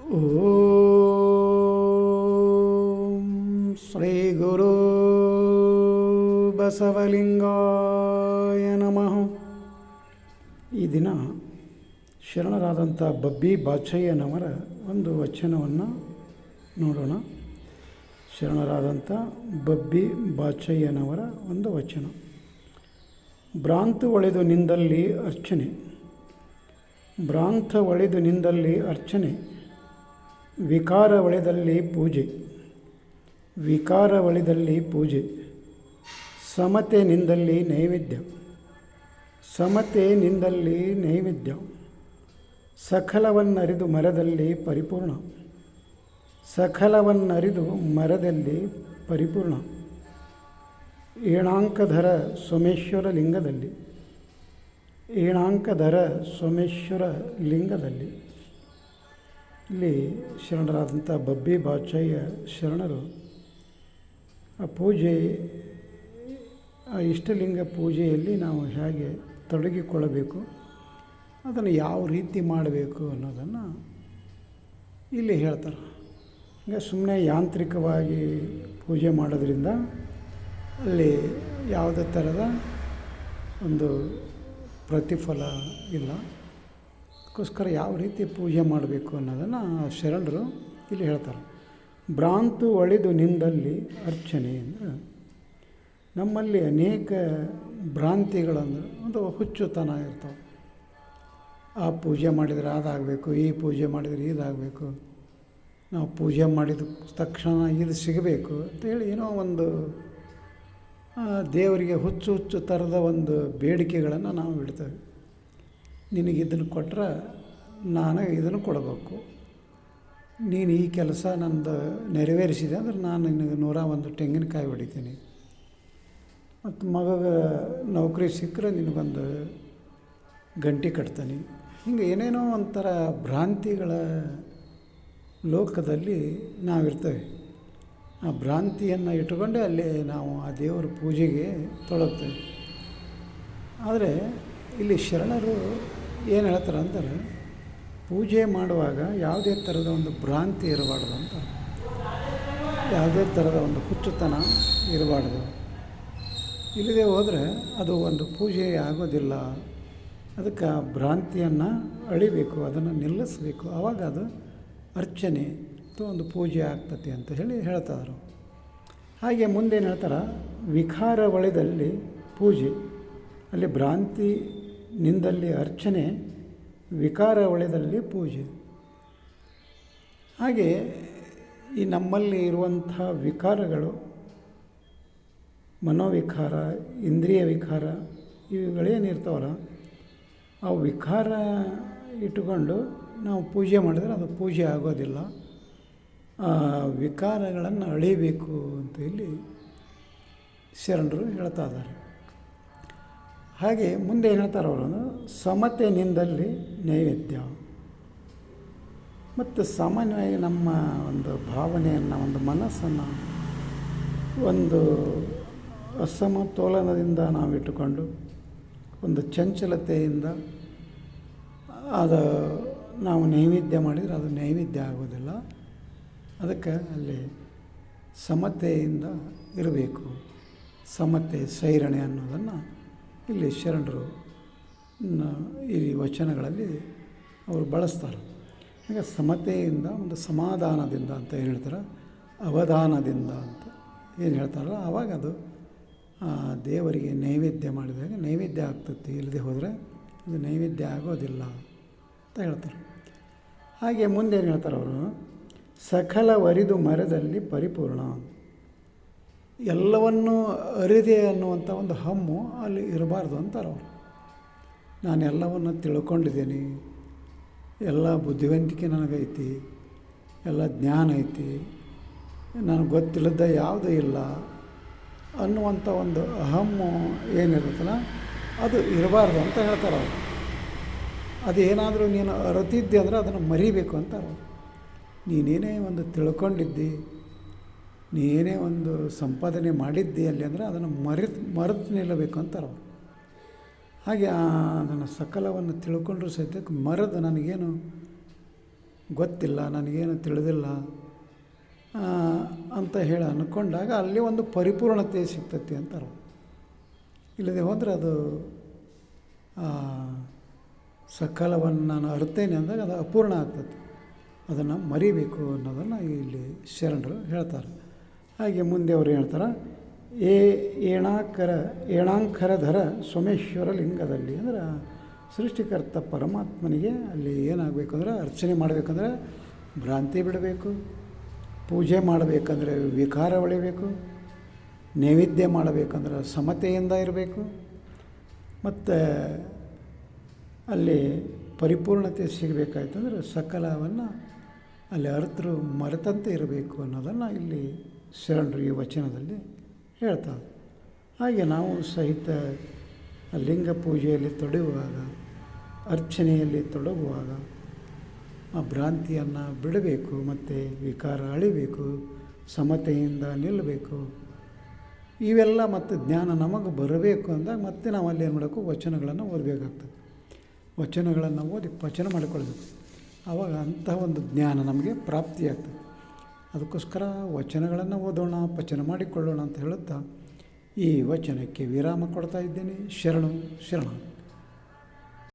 ಓಂ ಶ್ರೀ ಗುರು ಬಸವಲಿಂಗಾಯ ನಮಃ. ಈ ದಿನ ಶರಣರಾದಂಥ ಬಬ್ಬಿ ಬಾಚಯ್ಯನವರ ಒಂದು ವಚನವನ್ನು ನೋಡೋಣ. ಶರಣರಾದಂಥ ಬಬ್ಬಿ ಬಾಚಯ್ಯನವರ ಒಂದು ವಚನ. ಭ್ರಾಂತ ಒಳೆದು ನಿಂದಲ್ಲಿ ಅರ್ಚನೆ, ಭ್ರಾಂತ ಒಳೆದು ನಿಂದಲ್ಲಿ ಅರ್ಚನೆ, ವಿಕಾರ ಒಳೆದಲ್ಲಿ ಪೂಜೆ, ವಿಕಾರ ಒಳೆದಲ್ಲಿ ಪೂಜೆ, ಸಮತೆ ನಿಂದಲ್ಲಿ ನೈವೇದ್ಯ, ಸಮತೆ ನಿಂದಲ್ಲಿ ನೈವೇದ್ಯ, ಸಕಲವನ್ನರಿದು ಮರದಲ್ಲಿ ಪರಿಪೂರ್ಣ, ಸಕಲವನ್ನರಿದು ಮರದಲ್ಲಿ ಪರಿಪೂರ್ಣ, ಏಣಾಂಕಧರ ಸೋಮೇಶ್ವರ ಲಿಂಗದಲ್ಲಿ, ಏಣಾಂಕಧರ ಸೋಮೇಶ್ವರ ಲಿಂಗದಲ್ಲಿ. ಇಲ್ಲಿ ಶರಣರಾದಂಥ ಬಬ್ಬಿ ಬಾಚಯ್ಯ ಶರಣರು ಆ ಪೂಜೆ, ಆ ಇಷ್ಟಲಿಂಗ ಪೂಜೆಯಲ್ಲಿ ನಾವು ಹೇಗೆ ತೊಡಗಿಕೊಳ್ಳಬೇಕು, ಅದನ್ನು ಯಾವ ರೀತಿ ಮಾಡಬೇಕು ಅನ್ನೋದನ್ನು ಇಲ್ಲಿ ಹೇಳ್ತಾರೆ. ಈಗ ಸುಮ್ಮನೆ ಯಾಂತ್ರಿಕವಾಗಿ ಪೂಜೆ ಮಾಡೋದ್ರಿಂದ ಅಲ್ಲಿ ಯಾವುದೇ ಥರದ ಒಂದು ಪ್ರತಿಫಲ ಇಲ್ಲ. ಅದಕ್ಕೋಸ್ಕರ ಯಾವ ರೀತಿ ಪೂಜೆ ಮಾಡಬೇಕು ಅನ್ನೋದನ್ನು ಶರಣರು ಇಲ್ಲಿ ಹೇಳ್ತಾರೆ. ಭ್ರಾಂತು ಒಳೆದು ನಿಂದಲ್ಲಿ ಅರ್ಚನೆ ಅಂದರೆ, ನಮ್ಮಲ್ಲಿ ಅನೇಕ ಭ್ರಾಂತಿಗಳಂದ್ರೆ ಒಂದು ಹುಚ್ಚುತನ ಇರ್ತಾವೆ. ಆ ಪೂಜೆ ಮಾಡಿದರೆ ಅದಾಗಬೇಕು, ಈ ಪೂಜೆ ಮಾಡಿದರೆ ಇದಾಗಬೇಕು, ನಾವು ಪೂಜೆ ಮಾಡಿದ ತಕ್ಷಣ ಇದು ಸಿಗಬೇಕು ಅಂತೇಳಿ ಏನೋ ಒಂದು ದೇವರಿಗೆ ಹುಚ್ಚು ಹುಚ್ಚು ಥರದ ಒಂದು ಬೇಡಿಕೆಗಳನ್ನು ನಾವು ಇಡ್ತೇವೆ. ನಿನಗೆ ಇದನ್ನು ಕೊಟ್ಟರೆ ನಾನು ಇದನ್ನು ಕೊಡಬೇಕು, ನೀನು ಈ ಕೆಲಸ ನಂದು ನೆರವೇರಿಸಿದೆ ಅಂದರೆ ನಾನು ನಿನಗೆ 101 ತೆಂಗಿನಕಾಯಿ ಹೊಡಿತೀನಿ, ಮತ್ತು ಮಗಗೆ ನೌಕರಿ ಸಿಕ್ಕರೆ ನಿನಗೊಂದು ಗಂಟೆ ಕಟ್ತಾನೆ. ಹಿಂಗೆ ಏನೇನೋ ಒಂಥರ ಭ್ರಾಂತಿಗಳ ಲೋಕದಲ್ಲಿ ನಾವಿರ್ತೇವೆ. ಆ ಭ್ರಾಂತಿಯನ್ನು ಇಟ್ಟುಕೊಂಡೇ ಅಲ್ಲಿ ನಾವು ಆ ದೇವರ ಪೂಜೆಗೆ ತೊಡಗ್ತೇವೆ. ಆದರೆ ಇಲ್ಲಿ ಶರಣರು ಏನು ಹೇಳ್ತಾರೆ ಅಂದರೆ, ಪೂಜೆ ಮಾಡುವಾಗ ಯಾವುದೇ ಥರದ ಒಂದು ಭ್ರಾಂತಿ ಇರಬಾರ್ದು ಅಂತ, ಯಾವುದೇ ಥರದ ಒಂದು ಹುಚ್ಚುತನ ಇರಬಾರ್ದು. ಇಲ್ಲದೆ ಹೋದರೆ ಅದು ಒಂದು ಪೂಜೆ ಆಗೋದಿಲ್ಲ. ಅದಕ್ಕೆ ಆ ಭ್ರಾಂತಿಯನ್ನು ಅಳಿಬೇಕು, ಅದನ್ನು ನಿಲ್ಲಿಸಬೇಕು. ಆವಾಗ ಅದು ಅರ್ಚನೆ ಅಥವಾ ಒಂದು ಪೂಜೆ ಆಗ್ತದೆ ಅಂತ ಹೇಳ್ತಾರೆ. ಹಾಗೆ ಮುಂದೇನು ಹೇಳ್ತಾರೆ, ವಿಕಾರ ಒಳೆದಲ್ಲಿ ಪೂಜೆ, ಅಲ್ಲಿ ಭ್ರಾಂತಿ ನಿಂದಲ್ಲಿ ಅರ್ಚನೆ, ವಿಕಾರ ಒಳೆದಲ್ಲಿ ಪೂಜೆ. ಹಾಗೆ ಈ ನಮ್ಮಲ್ಲಿ ಇರುವಂಥ ವಿಕಾರಗಳು, ಮನೋವಿಕಾರ, ಇಂದ್ರಿಯ ವಿಕಾರ, ಇವುಗಳೇನಿರ್ತಾವಲ್ಲ, ಆ ವಿಕಾರ ಇಟ್ಟುಕೊಂಡು ನಾವು ಪೂಜೆ ಮಾಡಿದರೆ ಅದು ಪೂಜೆ ಆಗೋದಿಲ್ಲ. ಆ ವಿಕಾರಗಳನ್ನು ಅಳಿಬೇಕು ಅಂತ ಇಲ್ಲಿ ಶರಣರು ಹೇಳ್ತಾ ಇದ್ದಾರೆ. ಹಾಗೆ ಮುಂದೆ ಏನು ಹೇಳ್ತಾರೆ ಅವರು, ಸಮತೆ ನಿಂದಲ್ಲಿ ನೈವೇದ್ಯ. ಮತ್ತು ಸಾಮಾನ್ಯವಾಗಿ ನಮ್ಮ ಒಂದು ಭಾವನೆಯನ್ನು, ಒಂದು ಮನಸ್ಸನ್ನು ಒಂದು ಅಸಮತೋಲನದಿಂದ ನಾವು ಇಟ್ಟುಕೊಂಡು, ಒಂದು ಚಂಚಲತೆಯಿಂದ ಅದು ನಾವು ನೈವೇದ್ಯ ಮಾಡಿದರೆ ಅದು ನೈವೇದ್ಯ ಆಗೋದಿಲ್ಲ. ಅದಕ್ಕೆ ಅಲ್ಲಿ ಸಮತೆಯಿಂದ ಇರಬೇಕು, ಸಮತೆ ಸೈರಣೆ ಅನ್ನೋದನ್ನು ಇಲ್ಲಿ ಶರಣರು ಈ ವಚನಗಳಲ್ಲಿ ಅವರು ಬಳಸ್ತಾರೆ. ಈಗ ಸಮತೆಯಿಂದ, ಒಂದು ಸಮಾಧಾನದಿಂದ ಅಂತ ಏನು ಹೇಳ್ತಾರೆ, ಅವಧಾನದಿಂದ ಅಂತ ಏನು ಹೇಳ್ತಾರಲ್ಲ, ಆವಾಗ ಅದು ದೇವರಿಗೆ ನೈವೇದ್ಯ ಮಾಡಿದಾಗ ನೈವೇದ್ಯ ಆಗ್ತದೆ. ಇಲ್ಲದೆ ಹೋದರೆ ಅದು ನೈವೇದ್ಯ ಆಗೋದಿಲ್ಲ ಅಂತ ಹೇಳ್ತಾರೆ. ಹಾಗೆ ಮುಂದೇನು ಹೇಳ್ತಾರೆ ಅವರು, ಸಕಲ ವರಿದು ಮರದಲ್ಲಿ ಪರಿಪೂರ್ಣ. ಎಲ್ಲವನ್ನೂ ಅರಿದೆ ಅನ್ನುವಂಥ ಒಂದು ಹಮ್ಮು ಅಲ್ಲಿ ಇರಬಾರ್ದು ಅಂತಾರೆ ಅವರು. ನಾನು ಎಲ್ಲವನ್ನು ತಿಳ್ಕೊಂಡಿದ್ದೀನಿ, ಎಲ್ಲ ಬುದ್ಧಿವಂತಿಕೆ ನನಗೈತಿ, ಎಲ್ಲ ಜ್ಞಾನ ಐತಿ, ನನಗೆ ಗೊತ್ತಿಲ್ಲದ ಯಾವುದೂ ಇಲ್ಲ ಅನ್ನುವಂಥ ಒಂದು ಅಹಮ್ಮು ಏನಿರುತ್ತಲ್ಲ, ಅದು ಇರಬಾರ್ದು ಅಂತ ಹೇಳ್ತಾರೆ ಅವರು. ಅದೇನಾದರೂ ನೀನು ಅರಿತಿದ್ದೆ ಅಂದರೆ ಅದನ್ನು ಮರಿಬೇಕು ಅಂತಾರೆ. ನೀನೇನೇ ಒಂದು ತಿಳ್ಕೊಂಡಿದ್ದಿ, ನೀನೇ ಒಂದು ಸಂಪಾದನೆ ಮಾಡಿದ್ದಿ ಅಲ್ಲಿ ಅಂದರೆ ಅದನ್ನು ಮರೆತು ನಿಲ್ಲಬೇಕು ಅಂತಾರೆ ಅವರು. ಹಾಗೆ ಅದನ್ನು ಸಕಲವನ್ನು ತಿಳ್ಕೊಂಡ್ರೂ ಸಹಿತ ಮರೆದು ನನಗೇನು ಗೊತ್ತಿಲ್ಲ, ನನಗೇನು ತಿಳಿದಿಲ್ಲ ಅಂತ ಹೇಳಿ ಅಂದ್ಕೊಂಡಾಗ ಅಲ್ಲಿ ಒಂದು ಪರಿಪೂರ್ಣತೆ ಸಿಗ್ತೈತಿ ಅಂತಾರೆ. ಇಲ್ಲದೆ ಹೋದರೆ ಅದು ಸಕಾಲವನ್ನು ನಾನು ಅರ್ತೇನೆ ಅಂದಾಗ ಅದು ಅಪೂರ್ಣ ಆಗ್ತದೆ. ಅದನ್ನು ಮರಿಬೇಕು ಅನ್ನೋದನ್ನು ಇಲ್ಲಿ ಶರಣರು ಹೇಳ್ತಾರೆ. ಹಾಗೆ ಮುಂದೆ ಅವರು ಹೇಳ್ತಾರೆ, ಏಣಾಂಕರಧರ ಸೋಮೇಶ್ವರ ಲಿಂಗದಲ್ಲಿ ಅಂದ್ರೆ ಸೃಷ್ಟಿಕರ್ತ ಪರಮಾತ್ಮನಿಗೆ ಅಲ್ಲಿ ಏನಾಗಬೇಕು ಅಂದರೆ ಅರ್ಚನೆ ಮಾಡಬೇಕಂದ್ರೆ ಭ್ರಾಂತಿ ಬಿಡಬೇಕು, ಪೂಜೆ ಮಾಡಬೇಕಂದ್ರೆ ವಿಕಾರ ಉಳಿಬೇಕು, ನೈವೇದ್ಯ ಮಾಡಬೇಕಂದ್ರೆ ಸಮತೆಯಿಂದ ಇರಬೇಕು, ಮತ್ತು ಅಲ್ಲಿ ಪರಿಪೂರ್ಣತೆ ಸಿಗಬೇಕಾಯ್ತಂದ್ರೆ ಸಕಲವನ್ನು ಅಲ್ಲಿ ಅರ್ಥರು ಮರೆತಂತೆ ಇರಬೇಕು ಅನ್ನೋದನ್ನು ಇಲ್ಲಿ ಶರಣರು ಈ ವಚನದಲ್ಲಿ ಹೇಳ್ತಾರೆ. ಹಾಗೆ ನಾವು ಸಹಿತ ಲಿಂಗ ಪೂಜೆಯಲ್ಲಿ ತೊಡಗುವಾಗ, ಅರ್ಚನೆಯಲ್ಲಿ ತೊಡಗುವಾಗ ಆ ಭ್ರಾಂತಿಯನ್ನು ಬಿಡಬೇಕು, ಮತ್ತು ವಿಕಾರ ಅಳಿಬೇಕು, ಸಮತೆಯಿಂದ ನಿಲ್ಲಬೇಕು. ಇವೆಲ್ಲ ಮತ್ತು ಜ್ಞಾನ ನಮಗೆ ಬರಬೇಕು ಅಂದಾಗ ಮತ್ತೆ ನಾವು ಅಲ್ಲಿ ಏನು ಮಾಡಬೇಕು, ವಚನಗಳನ್ನು ಓದಬೇಕಾಗ್ತದೆ. ವಚನಗಳನ್ನು ಓದಿ ಪಚನ ಮಾಡಿಕೊಳ್ಬೇಕು. ಆವಾಗ ಅಂತಹ ಒಂದು ಜ್ಞಾನ ನಮಗೆ ಪ್ರಾಪ್ತಿಯಾಗ್ತದೆ. ಅದಕ್ಕೋಸ್ಕರ ವಚನಗಳನ್ನು ಓದೋಣ, ಪಚನ ಮಾಡಿಕೊಳ್ಳೋಣ ಅಂತ ಹೇಳುತ್ತಾ ಈ ವಚನಕ್ಕೆ ವಿರಾಮ ಕೊಡ್ತಾ ಇದ್ದೇನೆ. ಶರಣು ಶರಣ.